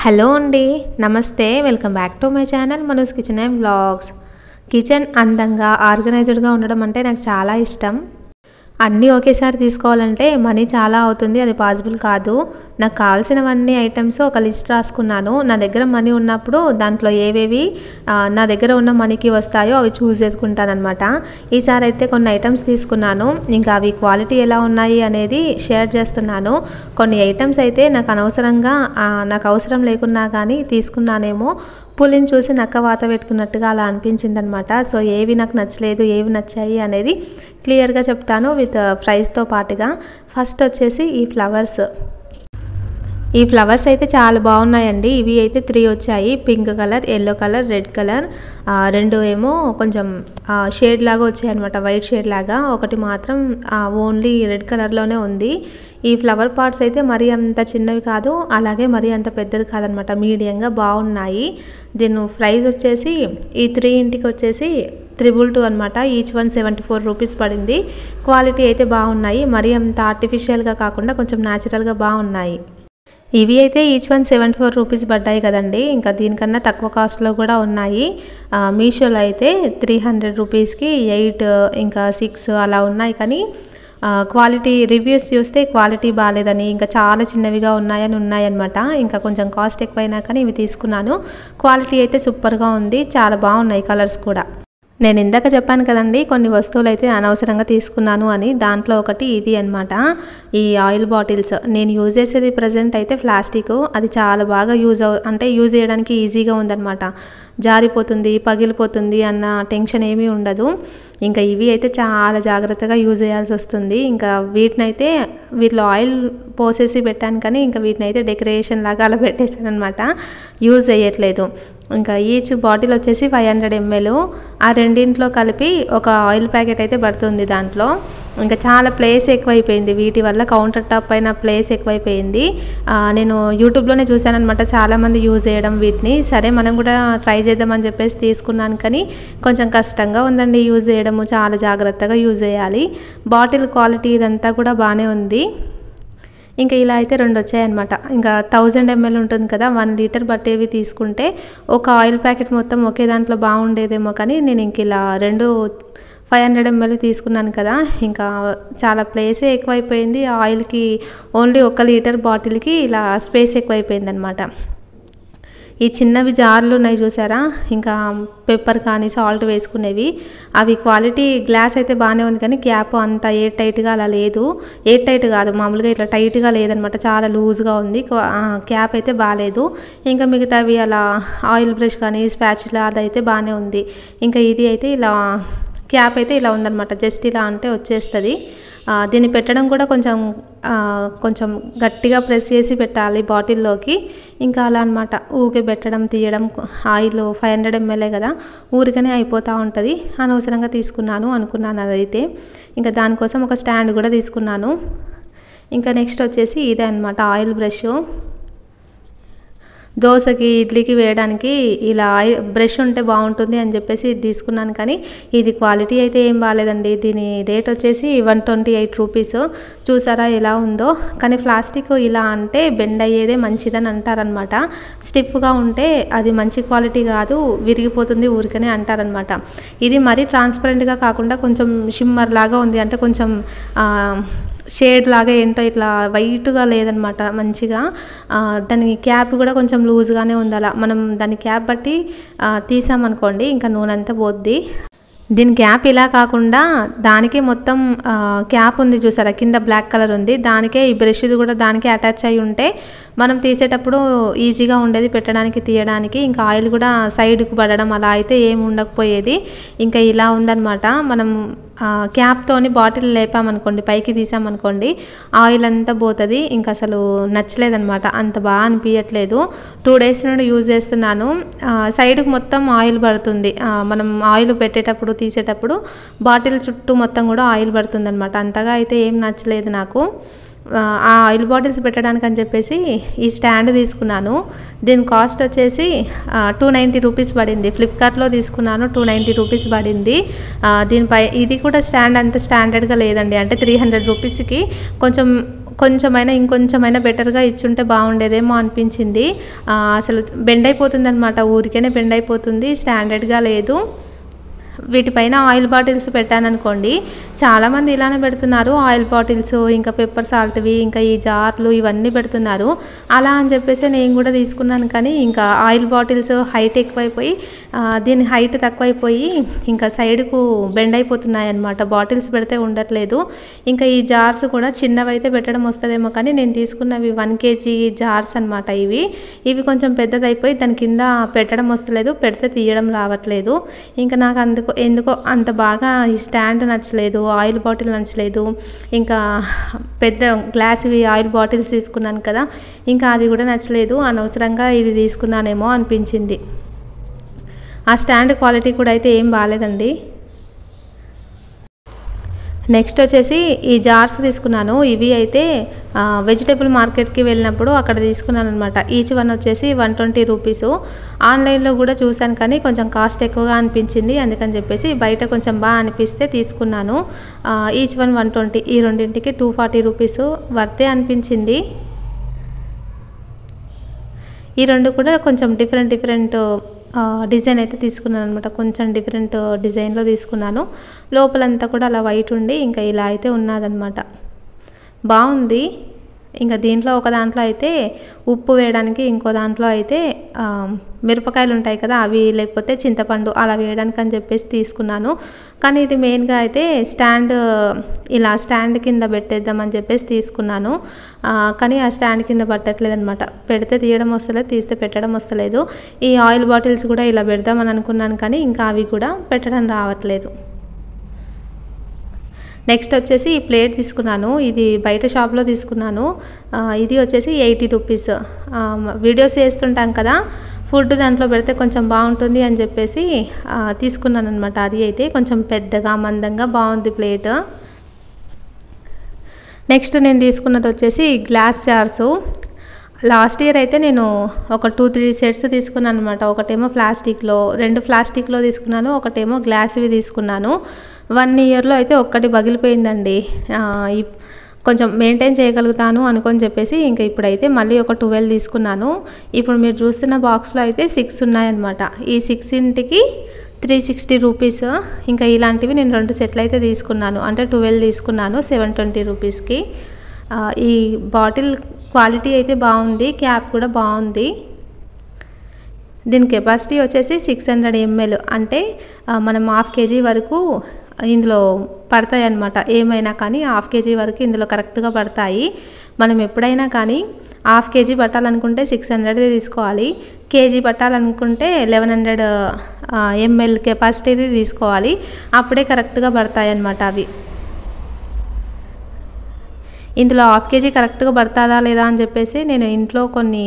Hello అండి, నమస్తే. Welcome back to my channel మనూస్ kitchen and vlogs. Kitchen అందంగా ఆర్గనైజ్డ్గా ఉండడం అంటే నాకు చాలా ఇష్టం. అన్నీ ఒకేసారి తీసుకోవాలంటే మనీ చాలా అవుతుంది, అది పాసిబుల్ కాదు. నాకు కావాల్సినవన్నీ ఐటమ్స్ ఒక లిస్ట్ రాసుకున్నాను. నా దగ్గర మనీ ఉన్నప్పుడు దాంట్లో ఏవేవి నా దగ్గర ఉన్న మనీకి వస్తాయో అవి చూస్ చేసుకుంటానమాట. ఈసారి అయితే కొన్ని ఐటమ్స్ తీసుకున్నాను. ఇంకా అవి క్వాలిటీ ఎలా ఉన్నాయి అనేది షేర్ చేస్తున్నాను. కొన్ని ఐటమ్స్ అయితే నాకు అవసరం లేకున్నా కానీ తీసుకున్నానేమో, పులిని చూసి నక్క వాత పెట్టుకున్నట్టుగా అలా అనిపించింది అనమాట. సో ఏవి నాకు నచ్చలేదు, ఏవి నచ్చాయి అనేది క్లియర్గా చెప్తాను విత్ ప్రైస్తో పాటుగా. ఫస్ట్ వచ్చేసి ఈ ఫ్లవర్స్ అయితే చాలా బాగున్నాయండి. ఇవి అయితే 3 వచ్చాయి. Pink colour, yellow colour, red colour. 2 ఏమో కొంచెం షేడ్ లాగా వచ్చాయి అనమాట, వైట్ షేడ్ లాగా. ఒకటి మాత్రం ఓన్లీ రెడ్ కలర్లోనే ఉంది. ఈ ఫ్లవర్ పాట్స్ అయితే మరీ అంత చిన్నవి కాదు, అలాగే మరీ అంత పెద్దది కాదనమాట, మీడియంగా బాగున్నాయి. దీని ప్రైస్ వచ్చేసి ఈ 3 ఇంటికి వచ్చేసి 222 అనమాట. ఈచ్ 174 రూపీస్ పడింది. క్వాలిటీ అయితే బాగున్నాయి, మరీ అంత ఆర్టిఫిషియల్గా కాకుండా కొంచెం న్యాచురల్గా బాగున్నాయి. ఇవి అయితే ఈచ్ 174 రూపీస్ పడ్డాయి కదండి. ఇంకా దీనికన్నా తక్కువ కాస్ట్లో కూడా ఉన్నాయి. మీషోలో అయితే 300 రూపీస్కి 8 ఇంకా 6 అలా ఉన్నాయి. కానీ క్వాలిటీ రివ్యూస్ చూస్తే క్వాలిటీ బాగాలేదని, ఇంకా చాలా చిన్నవిగా ఉన్నాయన్నమాట. ఇంకా కొంచెం కాస్ట్ ఎక్కువైనా కానీ ఇవి తీసుకున్నాను. క్వాలిటీ అయితే సూపర్గా ఉంది, చాలా బాగున్నాయి కలర్స్ కూడా. నేను ఇందాక చెప్పాను కదండి కొన్ని వస్తువులు అయితే అనవసరంగా తీసుకున్నాను అని. దాంట్లో ఒకటి ఇది అనమాట, ఈ ఆయిల్ బాటిల్స్. నేను యూజ్ చేసేది ప్రజెంట్ అయితే ప్లాస్టిక్. అది చాలా బాగా యూజ్ చేయడానికి ఈజీగా ఉందన్నమాట. జారిపోతుంది, పగిలిపోతుంది అన్న టెన్షన్ ఏమీ ఉండదు. ఇంకా ఇవి అయితే చాలా జాగ్రత్తగా యూజ్ చేయాల్సి వస్తుంది. ఇంకా వీటిలో ఆయిల్ పోసేసి పెట్టాను, కానీ ఇంకా వీటినైతే డెకరేషన్ లాగా అలా పెట్టేసాను అనమాట, యూజ్ చేయట్లేదు. ఇంకా ఈచ్ బాటిల్ వచ్చేసి 500 ml. ఆ రెండింట్లో కలిపి ఒక ఆయిల్ ప్యాకెట్ అయితే పడుతుంది దాంట్లో. ఇంకా చాలా ప్లేస్ ఎక్కువైపోయింది వీటి వల్ల, కౌంటర్ టాప్ పైన ప్లేస్ ఎక్కువైపోయింది. నేను యూట్యూబ్లోనే చూశాను అనమాట, చాలామంది యూజ్ చేయడం వీటిని. సరే మనం కూడా ట్రై చేద్దామని చెప్పేసి తీసుకున్నాను, కానీ కొంచెం కష్టంగా ఉందండి యూజ్ చేయడము, చాలా జాగ్రత్తగా యూజ్ చేయాలి. బాటిల్ క్వాలిటీ ఇదంతా కూడా బాగానే ఉంది. ఇంకా ఇలా అయితే 2 వచ్చాయన్నమాట. ఇంకా 1000 ml ఉంటుంది కదా, 1 లీటర్ పట్టేవి తీసుకుంటే ఒక ఆయిల్ ప్యాకెట్ మొత్తం ఒకే దాంట్లో బాగుండేదేమో, కానీ నేను ఇంక ఇలా 2 500 ml తీసుకున్నాను కదా, ఇంకా చాలా ప్లేసే ఎక్కువైపోయింది. ఆయిల్కి ఓన్లీ 1 లీటర్ బాటిల్కి ఇలా స్పేస్ ఎక్కువైపోయింది అనమాట. ఈ చిన్నవి జార్లు ఉన్నాయి చూసారా, ఇంకా పెప్పర్ కానీ సాల్ట్ వేసుకునేవి, అవి క్వాలిటీ గ్లాస్ అయితే బాగానే ఉంది, కానీ క్యాప్ అంత ఎయిర్ టైట్గా అలా లేదు. ఎయిర్ టైట్ కాదు, మామూలుగా ఇట్లా టైట్గా లేదనమాట, చాలా లూజ్గా ఉంది. క్యాప్ అయితే బాగాలేదు. ఇంకా మిగతావి అలా ఆయిల్ బ్రష్ కానీ స్పాచులా అదైతే బాగానే ఉంది. ఇంకా ఇది అయితే ఇలా క్యాప్ అయితే ఇలా ఉందన్నమాట, జస్ట్ ఇలా అంటే వచ్చేస్తుంది. దీన్ని పెట్టడం కూడా కొంచెం గట్టిగా ప్రెస్ చేసి పెట్టాలి బాటిల్లోకి. ఇంకా అలా అనమాట, ఊరికే పెట్టడం తీయడం. ఆయిల్ 500 ml కదా, ఊరికనే అయిపోతూ ఉంటుంది. అనవసరంగా తీసుకున్నాను అనుకున్నాను అదైతే. ఇంకా దానికోసం ఒక స్టాండ్ కూడా తీసుకున్నాను. ఇంకా నెక్స్ట్ వచ్చేసి ఇదే అనమాట, ఆయిల్ బ్రష్. దోశకి ఇడ్లీకి వేయడానికి ఇలా బ్రష్ ఉంటే బాగుంటుంది అని చెప్పేసి ఇది తీసుకున్నాను, కానీ ఇది క్వాలిటీ అయితే ఏం బాగాలేదండి. దీని రేట్ వచ్చేసి 128 రూపీస్. చూసారా ఎలా ఉందో. కానీ ప్లాస్టిక్ ఇలా అంటే బెండ్ అయ్యేదే మంచిదని అంటారనమాట. స్టిఫ్గా ఉంటే అది మంచి క్వాలిటీ కాదు, విరిగిపోతుంది ఊరికనే అంటారనమాట. ఇది మరీ ట్రాన్స్పరెంట్గా కాకుండా కొంచెం షిమ్మర్ లాగా ఉంది, అంటే కొంచెం షేడ్ లాగా ఏంటో ఇట్లా వైట్గా లేదనమాట మంచిగా. దాని క్యాప్ కూడా కొంచెం లూజ్గానే ఉంది. అలా మనం దాని క్యాప్ బట్టి తీసామనుకోండి ఇంకా నూనె అంతా పోద్ది. దీని క్యాప్ ఇలా కాకుండా దానికే మొత్తం క్యాప్ ఉంది చూసారా, కింద బ్లాక్ కలర్ ఉంది, దానికే ఈ బ్రష్ది కూడా దానికే అటాచ్ అయి ఉంటే మనం తీసేటప్పుడు ఈజీగా ఉండేది పెట్టడానికి తీయడానికి. ఇంకా ఆయిల్ కూడా సైడ్కు పడడం అలా అయితే ఏమి ఉండకపోయేది. ఇంకా ఇలా ఉందన్నమాట. మనం క్యాప్తోని బాటిల్ లేపామనుకోండి, పైకి తీసామనుకోండి, ఆయిల్ అంతా పోతుంది. ఇంకా అసలు నచ్చలేదన్నమాట, అంత బాగా అనిపించట్లేదు. 2 డేస్ నుండి యూజ్ చేస్తున్నాను. సైడ్కి మొత్తం ఆయిల్ పడుతుంది, మనం ఆయిల్ పెట్టేటప్పుడు తీసేటప్పుడు బాటిల్ చుట్టూ మొత్తం కూడా ఆయిల్ పడుతుంది అనమాట. అంతగా అయితే ఏం నచ్చలేదు నాకు. ఆ ఆయిల్ బాటిల్స్ పెట్టడానికి అని చెప్పేసి ఈ స్టాండ్ తీసుకున్నాను. దీని కాస్ట్ వచ్చేసి 290 రూపీస్ పడింది. ఫ్లిప్కార్ట్లో తీసుకున్నాను, 290 రూపీస్ పడింది. దీనిపై ఇది కూడా స్టాండ్ అంత స్టాండర్డ్గా లేదండి, అంటే 300 రూపీస్కి కొంచెం కొంచెమైనా ఇంకొంచెమైనా బెటర్గా ఇచ్చుంటే బాగుండేదేమో అనిపించింది. అసలు బెండ్ అయిపోతుంది అనమాట, ఊరికేనే బెండ్ అయిపోతుంది, స్టాండర్డ్గా లేదు. వీటిపైన ఆయిల్ బాటిల్స్ పెట్టాననుకోండి, చాలామంది ఇలానే పెడుతున్నారు. ఆయిల్ బాటిల్స్, ఇంకా పెప్పర్ సాల్ట్వి, ఇంకా ఈ జార్లు ఇవన్నీ పెడుతున్నారు. అలా అని చెప్పేసి నేను కూడా తీసుకున్నాను. కానీ ఇంకా ఆయిల్ బాటిల్స్ హైట్ ఎక్కువైపోయి దీని హైట్ తక్కువైపోయి ఇంకా సైడ్కు బెండ్ అయిపోతున్నాయి అన్నమాట. బాటిల్స్ పెడితే ఉండట్లేదు. ఇంకా ఈ జార్స్ కూడా చిన్నవైతే పెట్టడం వస్తుందేమో, కానీ నేను తీసుకున్నవి 1 kg జార్స్ అనమాట. ఇవి కొంచెం పెద్దదైపోయి దాని కింద పెట్టడం వస్తలేదు, పెడితే తీయడం రావట్లేదు. ఇంకా నాకు ఎందుకో అంత బాగా ఈ స్టాండ్ నచ్చలేదు, ఆయిల్ బాటిల్ నచ్చలేదు. ఇంకా పెద్ద గ్లాస్వి ఆయిల్ బాటిల్స్ తీసుకున్నాను కదా, ఇంకా అది కూడా నచ్చలేదు. అనవసరంగా ఇది తీసుకున్నానేమో అనిపించింది. ఆ స్టాండ్ క్వాలిటీ కూడా అయితే ఏం బాగాలేదండి. నెక్స్ట్ వచ్చేసి ఈ జార్స్ తీసుకున్నాను. ఇవి అయితే వెజిటేబుల్ మార్కెట్కి వెళ్ళినప్పుడు అక్కడ తీసుకున్నాను అనమాట. ఈచ్ వన్ వచ్చేసి 120 రూపీస్. ఆన్లైన్లో కూడా చూశాను కానీ కొంచెం కాస్ట్ ఎక్కువగా అనిపించింది, అందుకని చెప్పేసి బయట కొంచెం బాగా అనిపిస్తే తీసుకున్నాను. ఈచ్ వన్ 120, ఈ రెండింటికి 240 రూపీస్ వర్తే అనిపించింది. ఈ రెండు కూడా కొంచెం డిఫరెంట్ డిజైన్ అయితే తీసుకున్నాను అనమాట. కొంచెం డిఫరెంట్ డిజైన్లో తీసుకున్నాను. లోపలంతా కూడా అలా వైట్ ఉండి ఇంకా ఇలా అయితే ఉన్నదన్నమాట. బాగుంది. ఇంకా దీంట్లో ఒక దాంట్లో అయితే ఉప్పు వేయడానికి, ఇంకో దాంట్లో అయితే మిరపకాయలు ఉంటాయి కదా అవి, లేకపోతే చింతపండు అలా వేయడానికి అని చెప్పేసి తీసుకున్నాను. కానీ ఇది మెయిన్గా అయితే ఇలా స్టాండ్ కింద పెట్టేద్దామని చెప్పేసి తీసుకున్నాను. కానీ ఆ స్టాండ్ కింద పట్టట్లేదు అనమాట. పెడితే తీయడం వస్తలేదు, తీస్తే పెట్టడం వస్తలేదు. ఈ ఆయిల్ బాటిల్స్ కూడా ఇలా పెడదామని అనుకున్నాను కానీ ఇంకా అవి కూడా పెట్టడం రావట్లేదు. నెక్స్ట్ వచ్చేసి ఈ ప్లేట్ తీసుకున్నాను. ఇది బయట షాప్లో తీసుకున్నాను. ఇది వచ్చేసి 80 రూపీస్. వీడియోస్ చేస్తుంటాం కదా, ఫుడ్ దాంట్లో పెడితే కొంచెం బాగుంటుంది అని చెప్పేసి తీసుకున్నాను అనమాట. అది అయితే కొంచెం పెద్దగా మందంగా బాగుంది ప్లేట్. నెక్స్ట్ నేను తీసుకున్నది వచ్చేసి గ్లాస్ జార్సు. లాస్ట్ ఇయర్ అయితే నేను ఒక 2-3 సెట్స్ తీసుకున్నాను అనమాట. ఒకటేమో ప్లాస్టిక్లో, 2 ప్లాస్టిక్లో తీసుకున్నాను, ఒకటేమో గ్లాస్వి తీసుకున్నాను. 1 ఇయర్లో అయితే ఒక్కటి పగిలిపోయిందండి. కొంచెం మెయింటైన్ చేయగలుగుతాను అనుకొని చెప్పేసి ఇంకా ఇప్పుడైతే మళ్ళీ ఒక 12 తీసుకున్నాను. ఇప్పుడు మీరు చూస్తున్న బాక్స్లో అయితే 6 ఉన్నాయన్నమాట. ఈ 6కి 360 రూపీస్. ఇంకా ఇలాంటివి నేను 2 సెట్లు అయితే తీసుకున్నాను, అంటే 12 తీసుకున్నాను 720 రూపీస్కి. ఈ బాటిల్ క్వాలిటీ అయితే బాగుంది, క్యాప్ కూడా బాగుంది. దీని కెపాసిటీ వచ్చేసి 600 ml, అంటే మనం 1/2 kg వరకు ఇందులో పడతాయి అన్నమాట. ఏమైనా కానీ 1/2 kg వరకు ఇందులో కరెక్ట్గా పడతాయి. మనం ఎప్పుడైనా కానీ 1/2 kg పట్టాలనుకుంటే 600 తీసుకోవాలి, కేజీ పట్టాలనుకుంటే 1100 ml కెపాసిటీ తీసుకోవాలి. అప్పుడే కరెక్ట్గా పడతాయి అన్నమాట అవి. ఇందులో 1/2 kg కరెక్ట్గా పడుతుందా లేదా అని చెప్పేసి నేను ఇంట్లో కొన్ని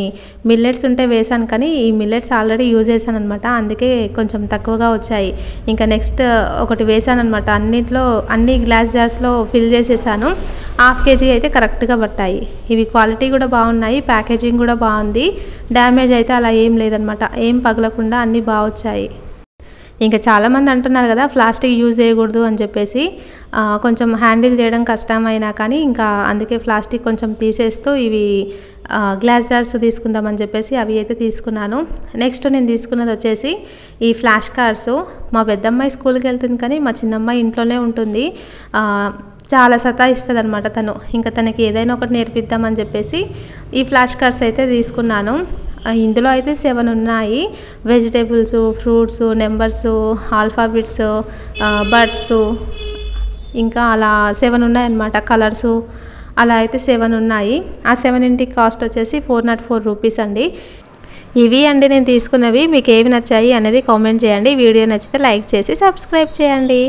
మిల్లెట్స్ ఉంటే వేసాను, కానీ ఈ మిల్లెట్స్ ఆల్రెడీ యూజ్ చేశాను అనమాట, అందుకే కొంచెం తక్కువగా వచ్చాయి. ఇంకా నెక్స్ట్ ఒకటి వేసాను అనమాట. అన్ని గ్లాస్ జార్స్లో ఫిల్ చేసేసాను. 1/2 kg అయితే కరెక్ట్గా పట్టాయి. ఇవి క్వాలిటీ కూడా బాగున్నాయి, ప్యాకేజింగ్ కూడా బాగుంది, డ్యామేజ్ అయితే అలా ఏం లేదనమాట, ఏం పగలకుండా అన్నీ బాగా వచ్చాయి. ఇంకా చాలామంది అంటున్నారు కదా ప్లాస్టిక్ యూజ్ చేయకూడదు అని చెప్పేసి, కొంచెం హ్యాండిల్ చేయడం కష్టమైనా కానీ ఇంకా అందుకే ప్లాస్టిక్ కొంచెం తీసేస్తూ ఇవి గ్లాస్ జార్స్ తీసుకుందామని చెప్పేసి అవి అయితే తీసుకున్నాను. నెక్స్ట్ నేను తీసుకున్నది వచ్చేసి ఈ ఫ్లాష్ కార్డ్స్. మా పెద్దమ్మాయి స్కూల్కి వెళ్తుంది కానీ మా చిన్నమ్మాయి ఇంట్లోనే ఉంటుంది. చాలా సతాయిస్తుంది అనమాట తను. ఇంకా తనకి ఏదైనా ఒకటి నేర్పిద్దామని చెప్పేసి ఈ ఫ్లాష్ కార్డ్స్ అయితే తీసుకున్నాను. ఇందులో అయితే 7 ఉన్నాయి. Vegetables, fruits, numbers, alphabets, birds, ఇంకా అలా 7 ఉన్నాయన్నమాట. కలర్సు అలా అయితే 7 ఉన్నాయి. ఆ 7 కాస్ట్ వచ్చేసి 404 రూపీస్ అండి. ఇవి అండి నేను తీసుకున్నవి. మీకు ఏవి నచ్చాయి అనేది కామెంట్ చేయండి. వీడియో నచ్చితే లైక్ చేసి సబ్స్క్రైబ్ చేయండి.